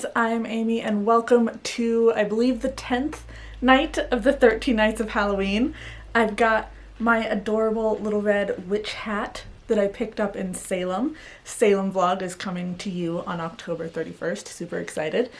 guys, I'm Amy and welcome to, I believe, the 10th night of the 13 nights of Halloween. I've got my adorable little red witch hat that I picked up in Salem. Salem vlog is coming to you on October 31st, super excited.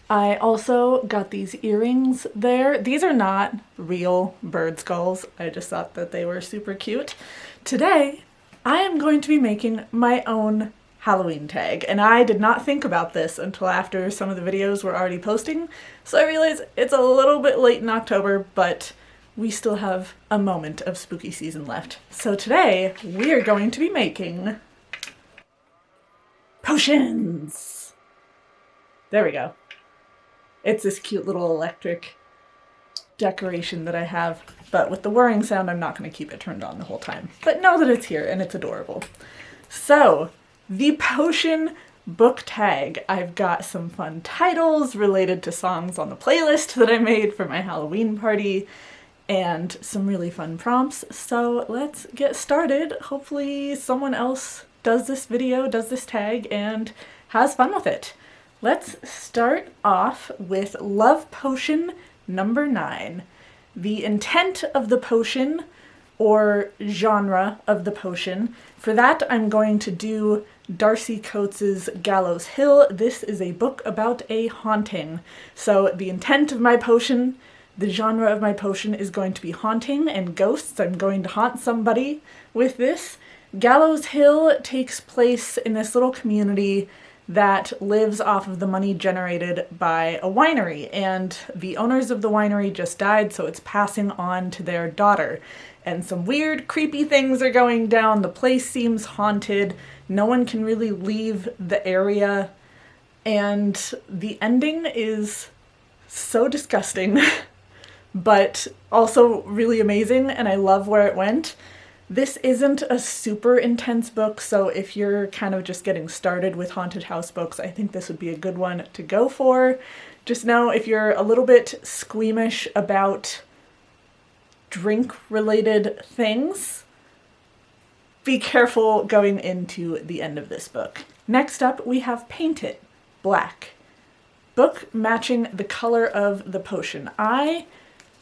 I also got these earrings there. These are not real bird skulls, I just thought that they were super cute. Today, I am going to be making my own Halloween tag, and I did not think about this until after some of the videos were already posting, so I realized it's a little bit late in October, but we still have a moment of spooky season left. So today, we are going to be making potions! There we go. It's this cute little electric decoration that I have, but with the whirring sound, I'm not going to keep it turned on the whole time. But know that it's here, and it's adorable. So, the potion book tag. I've got some fun titles related to songs on the playlist that I made for my Halloween party, and some really fun prompts. So let's get started. Hopefully someone else does this video, does this tag, and has fun with it. Let's start off with Love Potion number 9. The intent of the potion, or genre of the potion. For that, I'm going to do Darcy Coates' Gallows Hill. This is a book about a haunting. So the intent of my potion, the genre of my potion, is going to be haunting and ghosts. I'm going to haunt somebody with this. Gallows Hill takes place in this little community that lives off of the money generated by a winery, and the owners of the winery just died, so it's passing on to their daughter. And some weird, creepy things are going down. The place seems haunted. No one can really leave the area. And the ending is so disgusting, but also really amazing, and I love where it went. This isn't a super intense book, so if you're kind of just getting started with haunted house books, I think this would be a good one to go for. Just know if you're a little bit squeamish about drink-related things, be careful going into the end of this book. Next up, we have Paint It Black. Book matching the color of the potion. I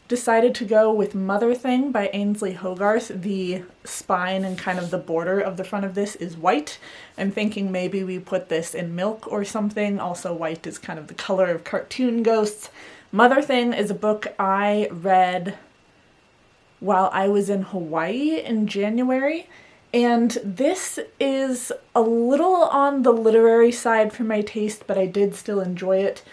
decided to go with Mother Thing by Ainsley Hogarth. The spine and kind of the border of the front of this is white. I'm thinking maybe we put this in milk or something. Also, white is kind of the color of cartoon ghosts. Mother Thing is a book I read while I was in Hawaii in January, and this is a little on the literary side for my taste, but I did still enjoy it.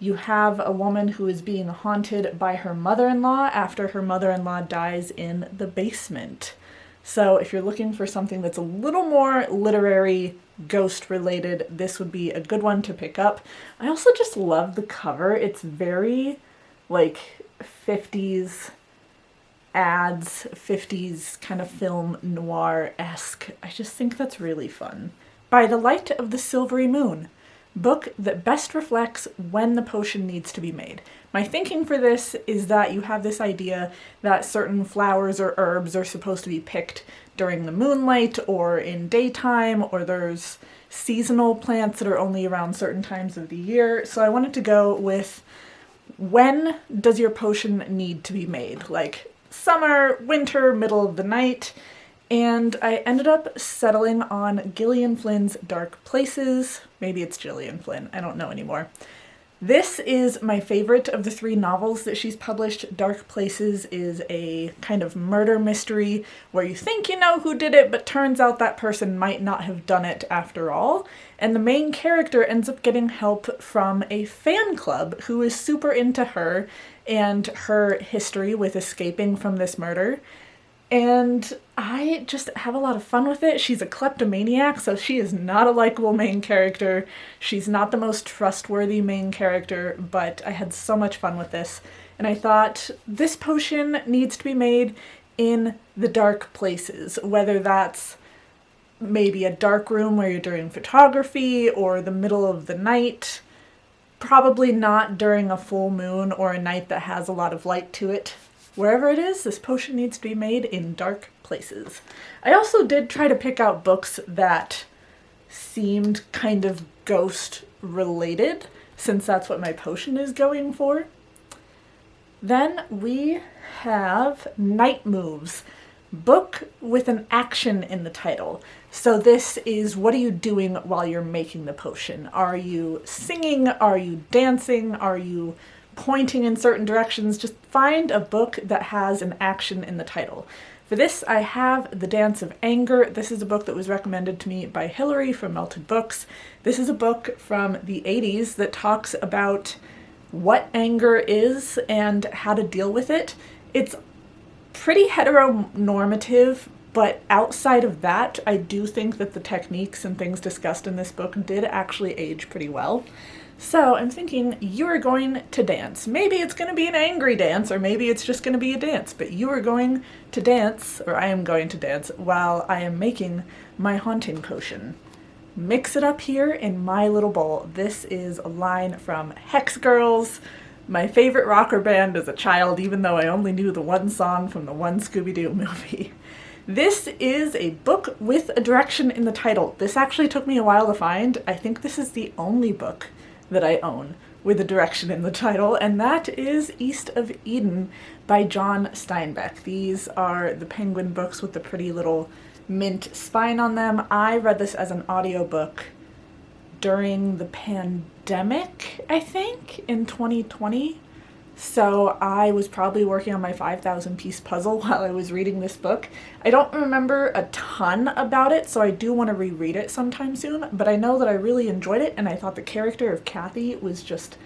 You have a woman who is being haunted by her mother-in-law after her mother-in-law dies in the basement. So if you're looking for something that's a little more literary, ghost-related, this would be a good one to pick up. I also just love the cover. It's very, like, 50s ads, 50s kind of film noir-esque. I just think that's really fun. By the Light of the Silvery Moon. Book that best reflects when the potion needs to be made. My thinking for this is that you have this idea that certain flowers or herbs are supposed to be picked during the moonlight or in daytime, or there's seasonal plants that are only around certain times of the year. So I wanted to go with when does your potion need to be made? Like summer, winter, middle of the night. And I ended up settling on Gillian Flynn's Dark Places. Maybe it's Gillian Flynn, I don't know anymore. This is my favorite of the 3 novels that she's published. Dark Places is a kind of murder mystery where you think you know who did it, but turns out that person might not have done it after all. And the main character ends up getting help from a fan club who is super into her and her history with escaping from this murder. And I just have a lot of fun with it. She's a kleptomaniac, so she is not a likable main character. She's not the most trustworthy main character, but I had so much fun with this. And I thought, this potion needs to be made in the dark places, whether that's maybe a dark room where you're doing photography or the middle of the night. Probably not during a full moon or a night that has a lot of light to it. Wherever it is, this potion needs to be made in dark places. I also did try to pick out books that seemed kind of ghost related. since that's what my potion is going for. Then we have Night Moves, book with an action in the title. So this is, what are you doing while you're making the potion? Are you singing? Are you dancing? Are you pointing in certain directions? Just find a book that has an action in the title. For this, I have The Dance of Anger. This is a book that was recommended to me by Hillary from Melted Books. This is a book from the 80s that talks about what anger is and how to deal with it. It's pretty heteronormative, but outside of that, I do think that the techniques and things discussed in this book did actually age pretty well. So I'm thinking you are going to dance. Maybe it's going to be an angry dance, or maybe it's just going to be a dance, but you are going to dance, or I am going to dance, while I am making my haunting potion. Mix it up here in my little bowl. This is a line from Hex Girls, my favorite rocker band as a child, even though I only knew the one song from the one Scooby-Doo movie. This is a book with a direction in the title. This actually took me a while to find. I think this is the only book that I own with a direction in the title, and that is East of Eden by John Steinbeck. These are the Penguin books with the pretty little mint spine on them. I read this as an audiobook during the pandemic, I think, in 2020. So I was probably working on my 5,000 piece puzzle while I was reading this book. I don't remember a ton about it, so I do want to reread it sometime soon, but I know that I really enjoyed it, and I thought the character of Kathy was just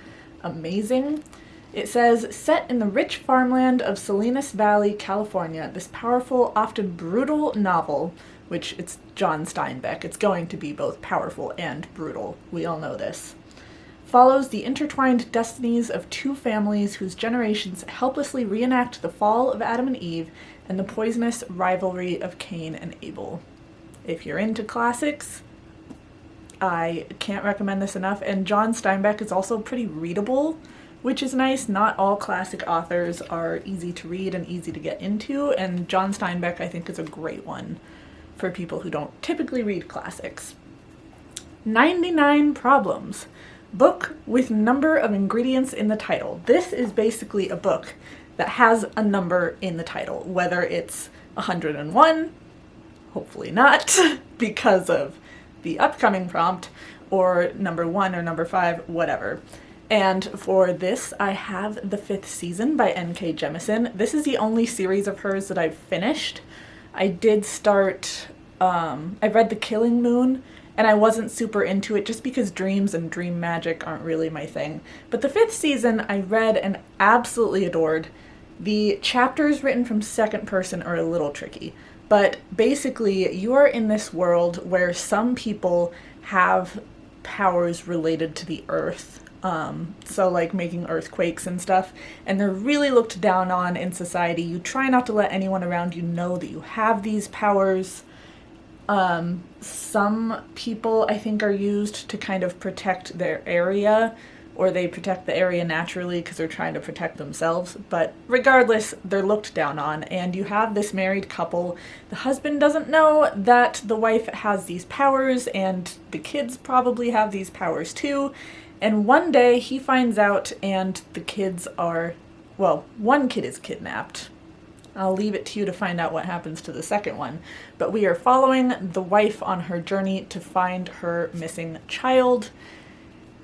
amazing. It says, set in the rich farmland of Salinas Valley, California, this powerful, often brutal novel, which it's John Steinbeck, it's going to be both powerful and brutal, we all know this, follows the intertwined destinies of two families whose generations helplessly reenact the fall of Adam and Eve and the poisonous rivalry of Cain and Abel. If you're into classics, I can't recommend this enough, and John Steinbeck is also pretty readable, which is nice. Not all classic authors are easy to read and easy to get into, and John Steinbeck I think is a great one for people who don't typically read classics. 99 Problems, book with number of ingredients in the title. This is basically a book that has a number in the title, whether it's 101, hopefully not, because of the upcoming prompt, or number 1 or number 5, whatever. And for this, I have The Fifth Season by N.K. Jemisin. This is the only series of hers that I've finished. I did start, I read The Killing Moon, and I wasn't super into it just because dreams and dream magic aren't really my thing. But The Fifth Season I read and absolutely adored. The chapters written from second person are a little tricky, but basically you are in this world where some people have powers related to the earth. So like making earthquakes and stuff, and they're really looked down on in society. You try not to let anyone around you know that you have these powers. Some people I think are used to kind of protect their area, or they protect the area naturally because they're trying to protect themselves, but regardless, they're looked down on, and you have this married couple. The husband doesn't know that the wife has these powers, and the kids probably have these powers too. And one day he finds out, and the kids are, well, one kid is kidnapped. I'll leave it to you to find out what happens to the second one. But we are following the wife on her journey to find her missing child.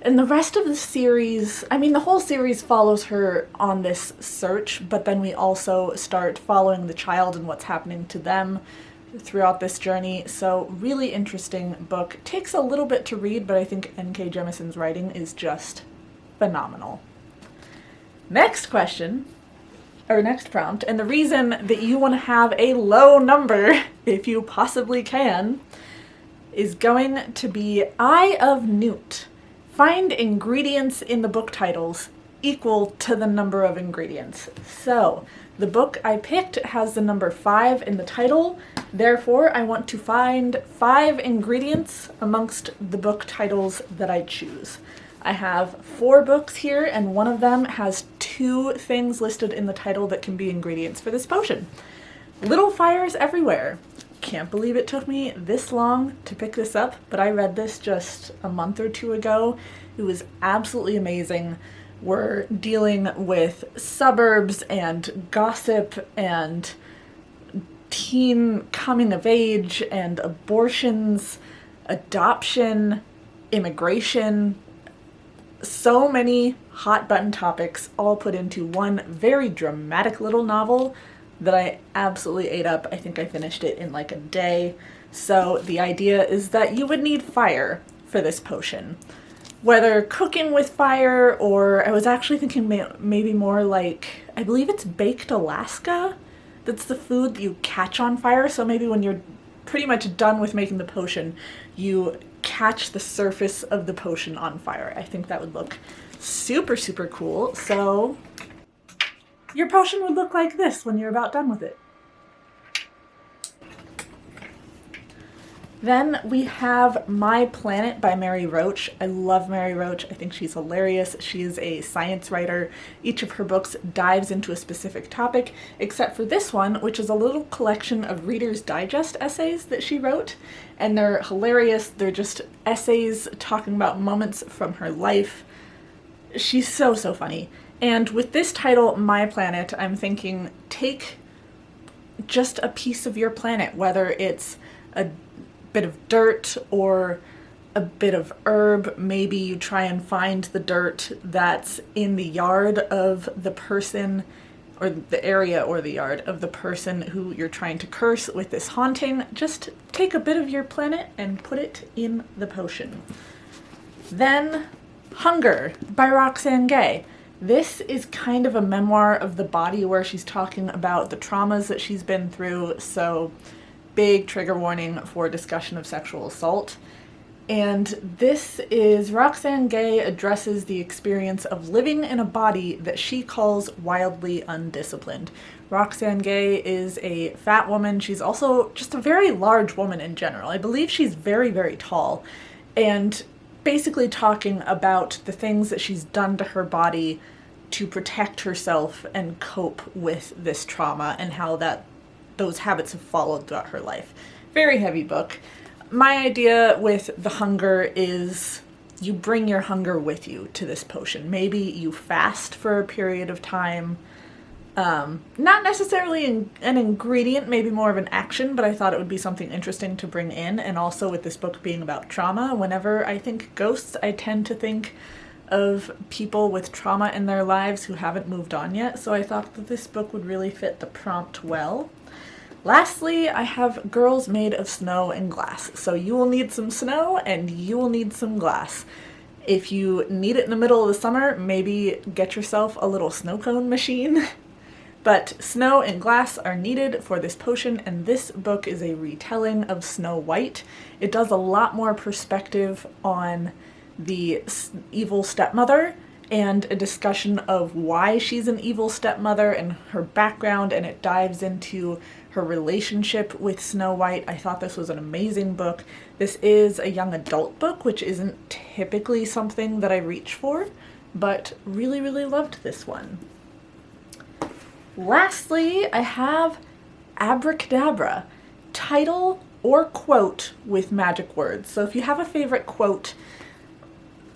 And the rest of the series, I mean, the whole series follows her on this search, but then we also start following the child and what's happening to them throughout this journey. So really interesting book. Takes a little bit to read, but I think N.K. Jemisin's writing is just phenomenal. Next question, or next prompt, and the reason that you want to have a low number, if you possibly can, is going to be Eye of Newt. Find ingredients in the book titles equal to the number of ingredients. So the book I picked has the number 5 in the title. Therefore, I want to find 5 ingredients amongst the book titles that I choose. I have 4 books here, and one of them has 2 things listed in the title that can be ingredients for this potion. Little Fires Everywhere. Can't believe it took me this long to pick this up, but I read this just a month or 2 ago, It was absolutely amazing. We're dealing with suburbs and gossip and teen coming of age and abortions, adoption, immigration, so many hot button topics all put into one very dramatic little novel that I absolutely ate up. I think I finished it in like a day. So the idea is that you would need fire for this potion. Whether cooking with fire, or I was actually thinking maybe more like, I believe it's baked Alaska. That's the food that you catch on fire. So maybe when you're pretty much done with making the potion, you catch the surface of the potion on fire. I think that would look super, super cool. So your potion would look like this when you're about done with it. Then we have My Planet by Mary Roach. I love Mary Roach. I think she's hilarious. She is a science writer. Each of her books dives into a specific topic, except for this one, which is a little collection of Reader's Digest essays that she wrote. And they're hilarious. They're just essays talking about moments from her life. She's so, so funny. And with this title, My Planet, I'm thinking take just a piece of your planet, whether it's a bit of dirt or a bit of herb. Maybe you try and find the dirt that's in the yard of the person, or the area or the yard of the person who you're trying to curse with this haunting. Just take a bit of your planet and put it in the potion. Then Hunger by Roxane Gay. This is kind of a memoir of the body where she's talking about the traumas that she's been through, so big trigger warning for discussion of sexual assault. And this is, Roxane Gay addresses the experience of living in a body that she calls wildly undisciplined. Roxane Gay is a fat woman. She's also just a very large woman in general. I believe she's very, very tall. And basically talking about the things that she's done to her body to protect herself and cope with this trauma, and how those habits have followed throughout her life. Very heavy book. My idea with the hunger is you bring your hunger with you to this potion. Maybe you fast for a period of time. Not necessarily an ingredient, maybe more of an action, but I thought it would be something interesting to bring in. And also with this book being about trauma, whenever I think ghosts, I tend to think of people with trauma in their lives who haven't moved on yet. So I thought that this book would really fit the prompt well. Lastly, I have Girls Made of Snow and Glass. So you will need some snow and you will need some glass. If you need it in the middle of the summer, maybe get yourself a little snow cone machine. But snow and glass are needed for this potion, and this book is a retelling of Snow White. It does a lot more perspective on the evil stepmother and a discussion of why she's an evil stepmother and her background, and it dives into her relationship with Snow White. I thought this was an amazing book. This is a young adult book, which isn't typically something that I reach for, but really, really loved this one. Lastly, I have Abracadabra, title or quote with magic words. So if you have a favorite quote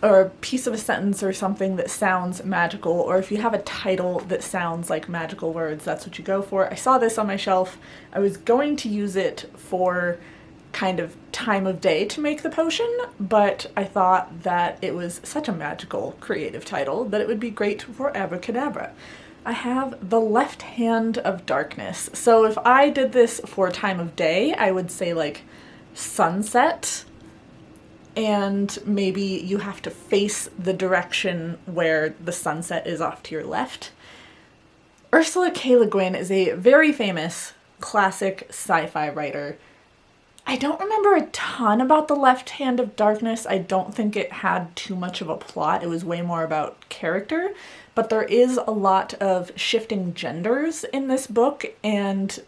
or a piece of a sentence or something that sounds magical, or if you have a title that sounds like magical words, that's what you go for. I saw this on my shelf. I was going to use it for kind of time of day to make the potion, but I thought that it was such a magical, creative title that it would be great for Abracadabra. I have The Left Hand of Darkness. So if I did this for time of day, I would say like sunset, and maybe you have to face the direction where the sunset is off to your left. Ursula K. Le Guin is a very famous classic sci-fi writer. I don't remember a ton about The Left Hand of Darkness. I don't think it had too much of a plot. It was way more about character, but there is a lot of shifting genders in this book, and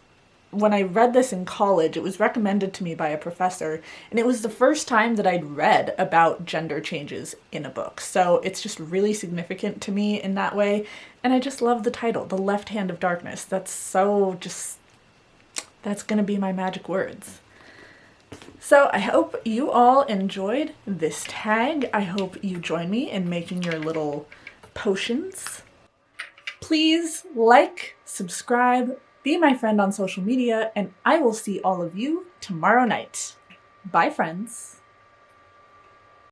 when I read this in college, it was recommended to me by a professor, and it was the first time that I'd read about gender changes in a book. So it's just really significant to me in that way, and I just love the title, The Left Hand of Darkness. That's gonna be my magic words. So I hope you all enjoyed this tag. I hope you join me in making your little potions. Please like, subscribe, be my friend on social media, and I will see all of you tomorrow night. Bye, friends.